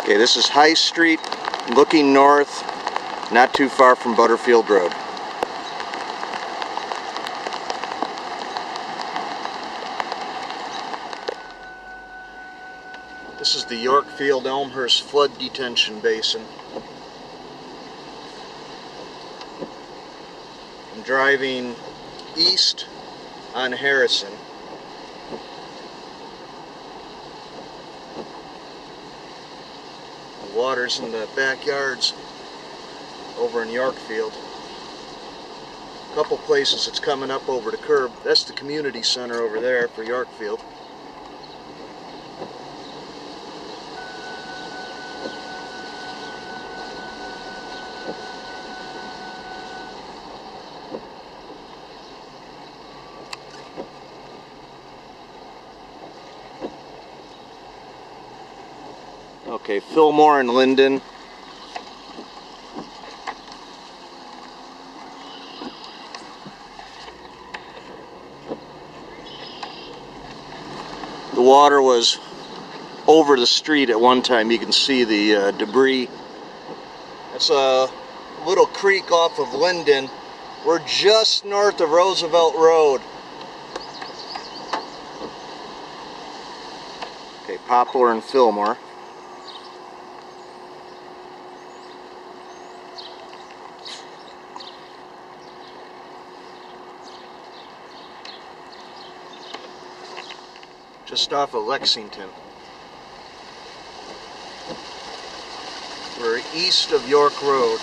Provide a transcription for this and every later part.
Okay, this is High Street, looking north, not too far from Butterfield Road. This is the Yorkfield Elmhurst Flood Detention Basin. I'm driving east on Harrison. The water's in the backyards over in Yorkfield. A couple places it's coming up over the curb. That's the community center over there for Yorkfield. Okay, Fillmore and Linden. The water was over the street at one time. You can see the debris. That's a little creek off of Linden. We're just north of Roosevelt Road. Okay, Poplar and Fillmore. Just off of Lexington. We're east of York Road.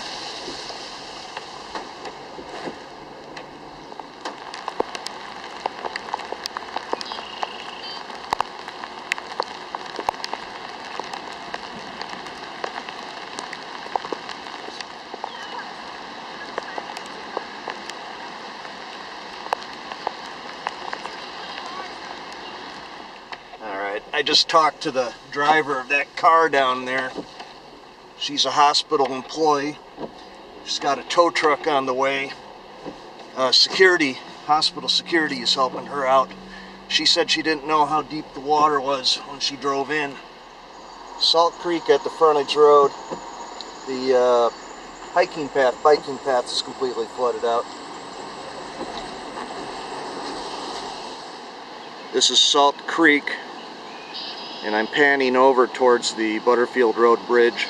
I just talked to the driver of that car down there. She's a hospital employee. She's got a tow truck on the way. Hospital security is helping her out. She said she didn't know how deep the water was when she drove in. Salt Creek at the frontage road. The biking path is completely flooded out. This is Salt Creek. And I'm panning over towards the Butterfield Road Bridge.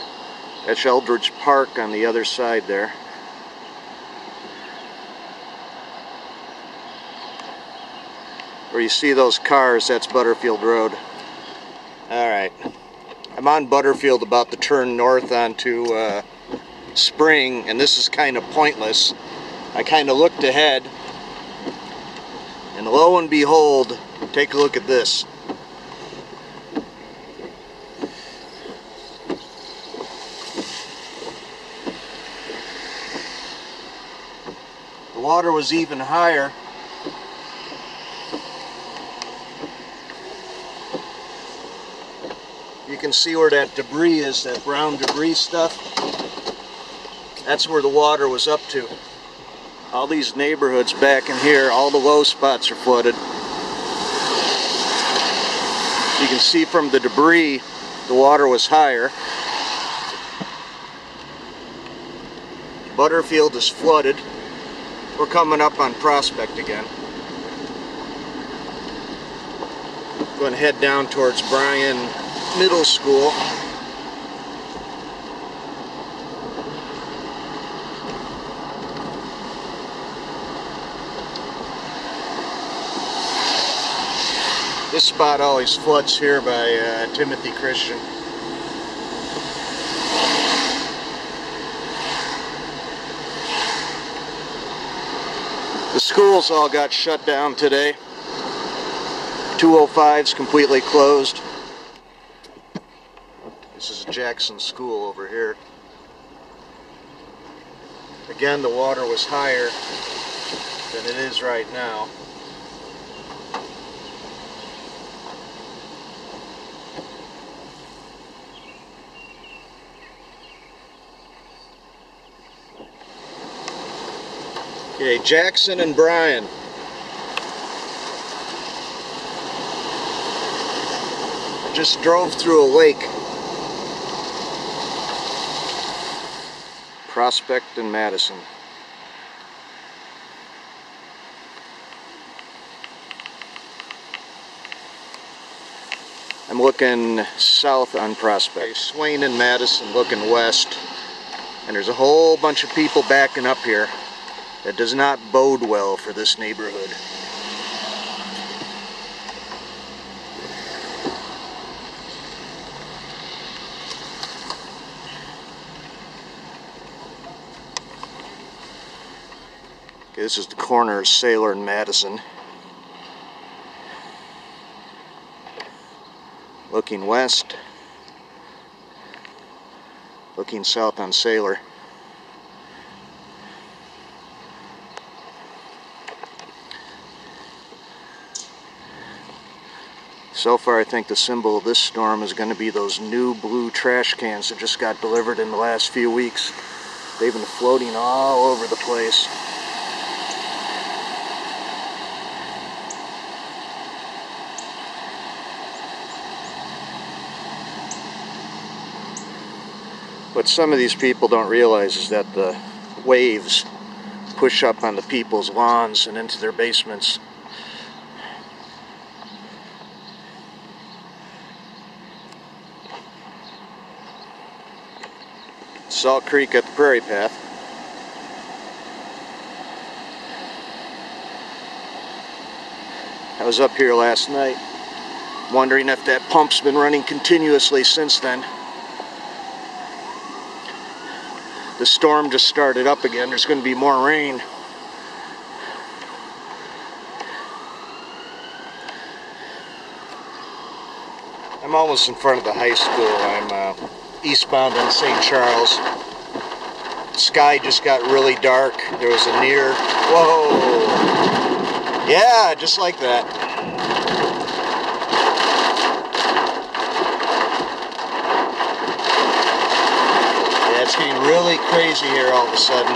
That's Eldridge Park on the other side there. Where you see those cars, that's Butterfield Road. Alright. I'm on Butterfield about to turn north onto Spring, and this is kind of pointless. I kind of looked ahead, and lo and behold, take a look at this. The water was even higher. You can see where that debris is, that brown debris stuff. That's where the water was up to. All these neighborhoods back in here, all the low spots are flooded. You can see from the debris, the water was higher. Butterfield is flooded. We're coming up on Prospect again. Going to head down towards Bryan Middle School. This spot always floods here by Timothy Christian. The schools all got shut down today. 205's completely closed. This is a Jackson school over here. Again, the water was higher than it is right now. Okay, Jackson and Bryan. Just drove through a lake. Prospect and Madison. I'm looking south on Prospect. Swain and Madison looking west. And there's a whole bunch of people backing up here. That does not bode well for this neighborhood. Okay, this is the corner of Sailor and Madison. Looking west, looking south on Sailor. So far, I think the symbol of this storm is going to be those new blue trash cans that just got delivered in the last few weeks. They've been floating all over the place. What some of these people don't realize is that the waves push up on the people's lawns and into their basements. Salt Creek at the Prairie Path. I was up here last night wondering if that pump's been running continuously since then. The storm just started up again. There's going to be more rain. I'm almost in front of the high school. I'm eastbound on St. Charles. The sky just got really dark. There was a near... Whoa! Yeah, just like that. Yeah, it's getting really crazy here all of a sudden.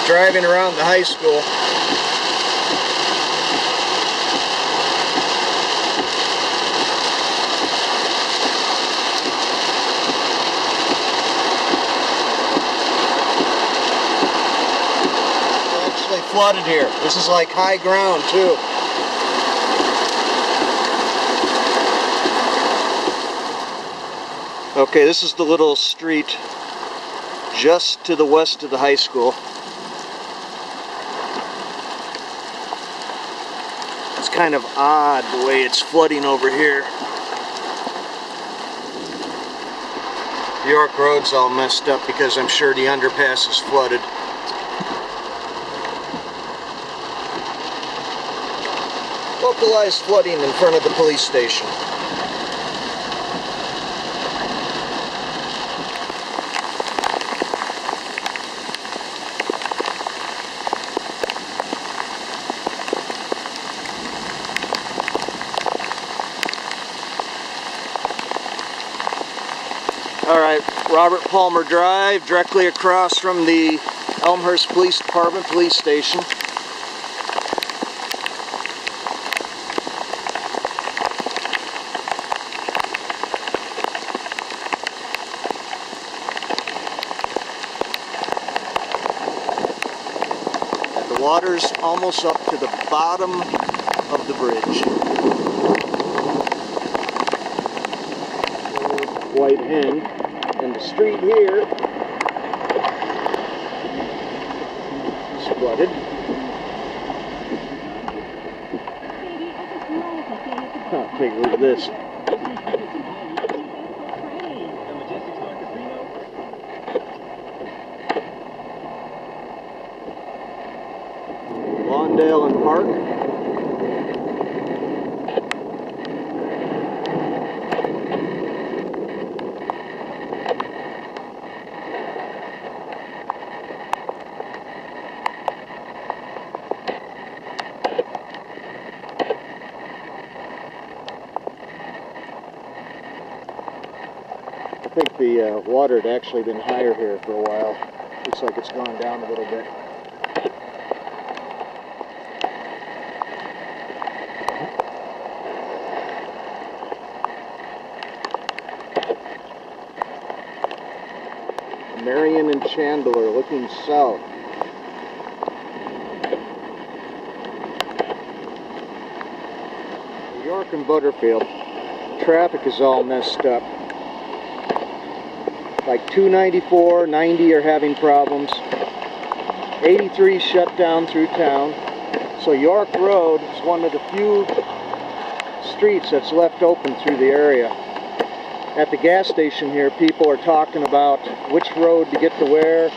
Driving around the high school. It's actually flooded here. This is like high ground too. Okay, this is the little street just to the west of the high school. It's kind of odd the way it's flooding over here. York Road's all messed up because I'm sure the underpass is flooded. Localized flooding in front of the police station. Alright, Robert Palmer Drive, directly across from the Elmhurst Police Department police station. And the water's almost up to the bottom of the bridge. White Hen. And the street here is flooded. Oh, take a look at this. Lawndale and Park. think the water had actually been higher here for a while. Looks like it's gone down a little bit. Marion and Chandler looking south. York and Butterfield. Traffic is all messed up. Like 294, 90 are having problems. 83 shut down through town. So York Road is one of the few streets that's left open through the area. At the gas station here, people are talking about which road to get to where.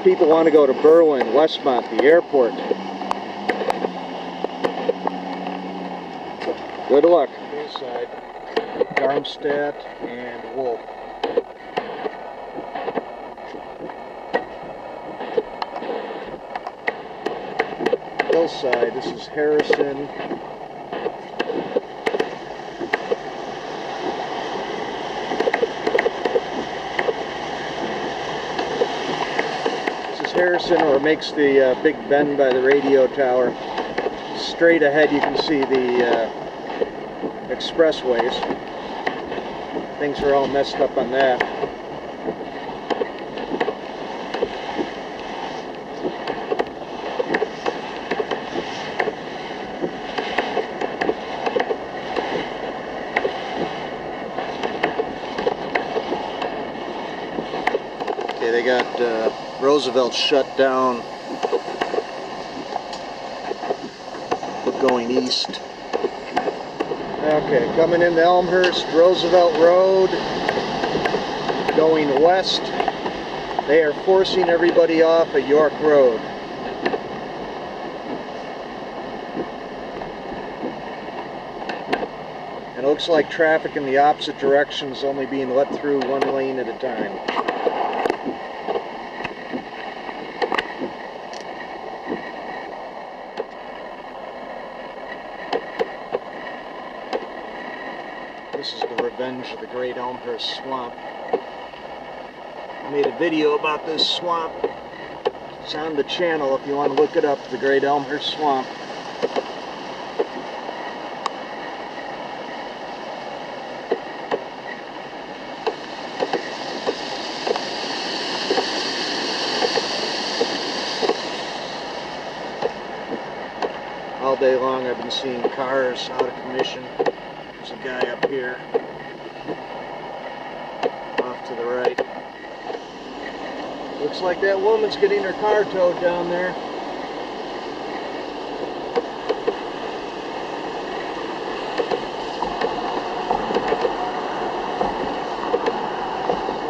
People want to go to Berlin, Westmont, the airport. Good luck. This side, Darmstadt and Wolf. Hillside, this is Harrison. Harrison, or makes the big bend by the radio tower. Straight ahead you can see the expressways. Things are all messed up on that. Okay, they got Roosevelt shut down, going east. Okay, coming into Elmhurst, Roosevelt Road, going west. They are forcing everybody off at York Road. And it looks like traffic in the opposite direction is only being let through one lane at a time. This is the revenge of the Great Elmhurst Swamp. I made a video about this swamp. It's on the channel if you want to look it up, the Great Elmhurst Swamp. All day long I've been seeing cars out of commission. There's a guy up here, off to the right. Looks like that woman's getting her car towed down there.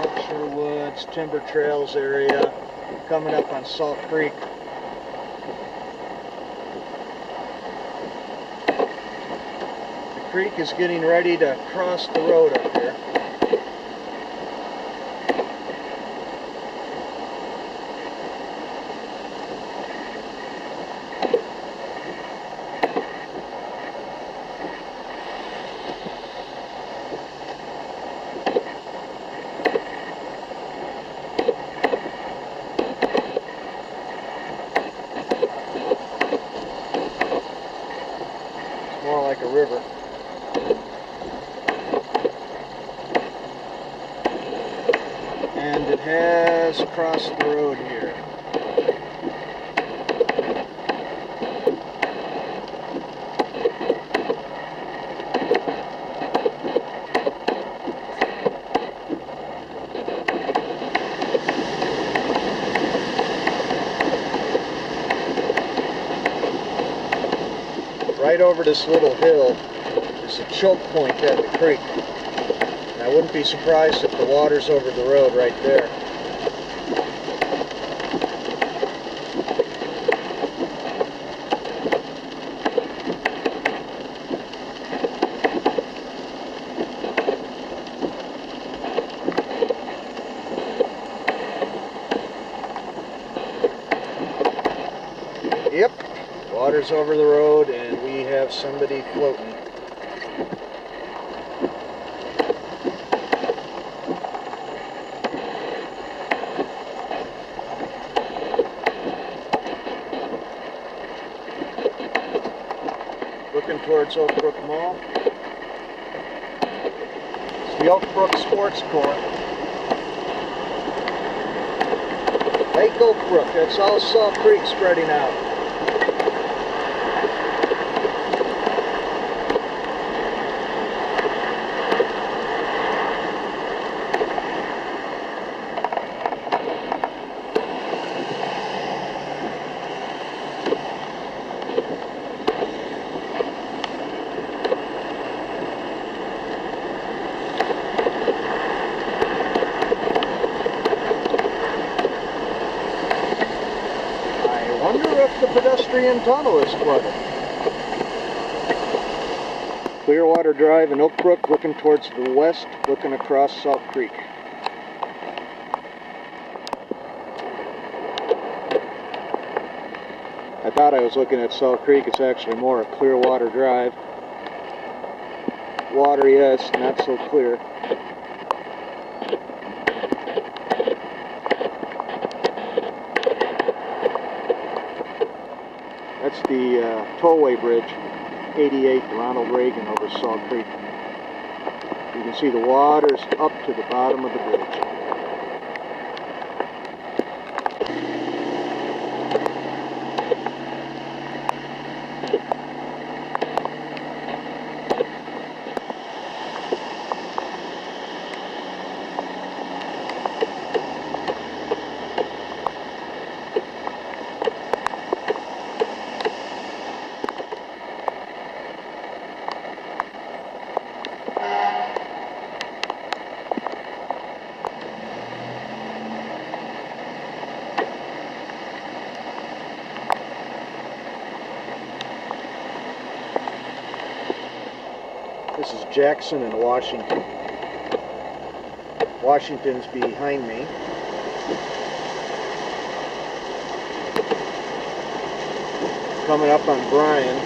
Berkshire Woods, Timber Trails area, coming up on Salt Creek. The creek is getting ready to cross the road up here. It's more like a river. And it has crossed the road here. Right over this little hill is a choke point at the creek. And I wouldn't be surprised if the water's over the road right there. Yep, water's over the road and we have somebody floating. towards Oak Brook Mall. It's the Oak Brook Sports Court. Lake Oak Brook, that's all Salt Creek spreading out. The pedestrian tunnel is flooded. Clearwater Drive in Oak Brook, looking towards the west, looking across Salt Creek. I thought I was looking at Salt Creek. It's actually more a Clearwater Drive. Water, yes, not so clear. That's the tollway bridge, 88 Ronald Reagan over Salt Creek. You can see the water's up to the bottom of the bridge. This is Jackson and Washington. Washington's behind me. Coming up on Bryan.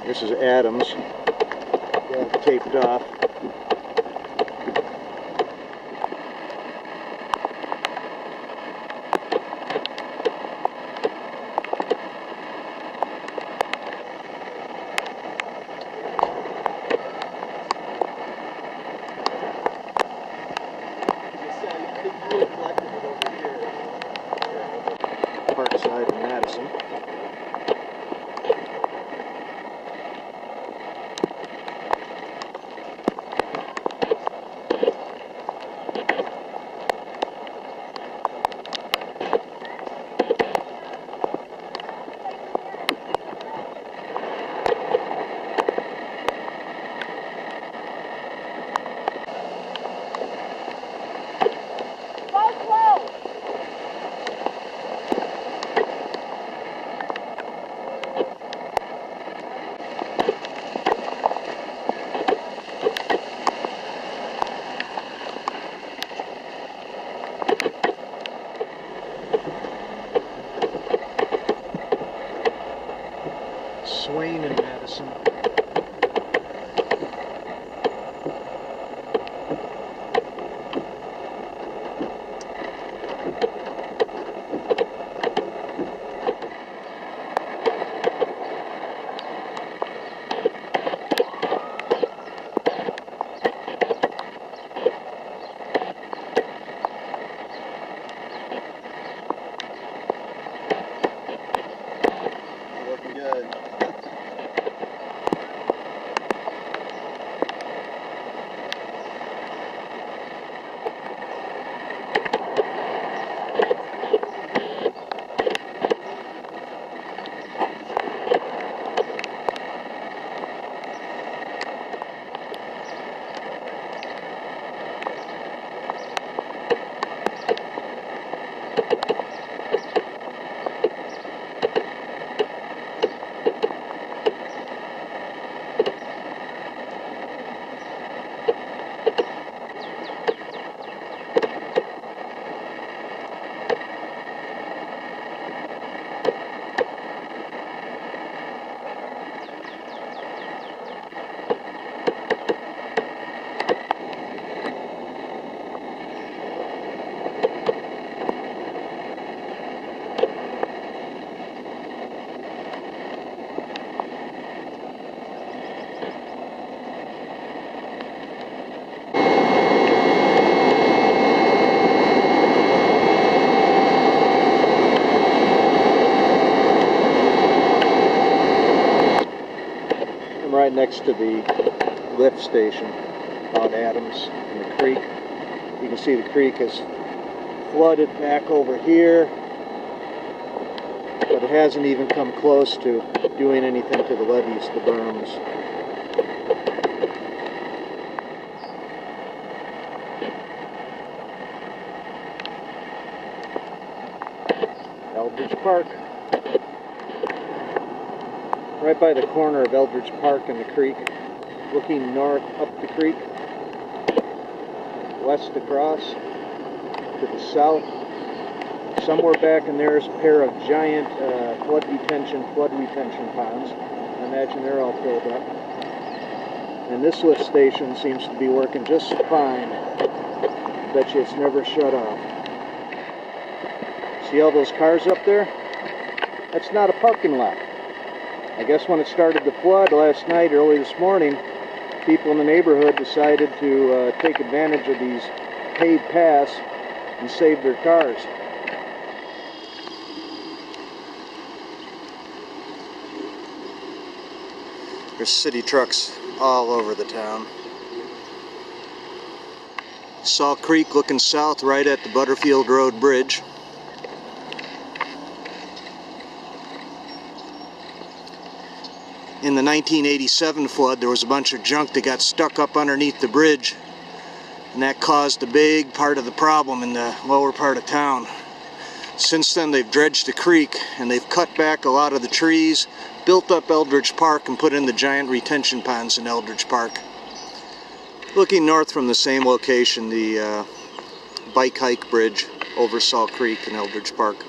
This is Adams. Got it taped off. Parkside and Madison. Swain and Madison. Looking good. next to the lift station out Adams in the creek. You can see the creek is flooded back over here, but it hasn't even come close to doing anything to the levees, the berms. Eldridge Park. Right by the corner of Eldridge Park and the creek, looking north up the creek, west across, to the south. Somewhere back in there is a pair of giant flood retention ponds. I imagine they're all filled up. And this lift station seems to be working just fine. Bet you it's never shut off. See all those cars up there? That's not a parking lot. I guess when it started to flood last night, early this morning, people in the neighborhood decided to take advantage of these paved paths and save their cars. There's city trucks all over the town. Salt Creek looking south right at the Butterfield Road Bridge. In the 1987 flood, there was a bunch of junk that got stuck up underneath the bridge, and that caused a big part of the problem in the lower part of town. Since then, they've dredged the creek, and they've cut back a lot of the trees, built up Eldridge Park, and put in the giant retention ponds in Eldridge Park. Looking north from the same location, the bike hike bridge over Salt Creek in Eldridge Park.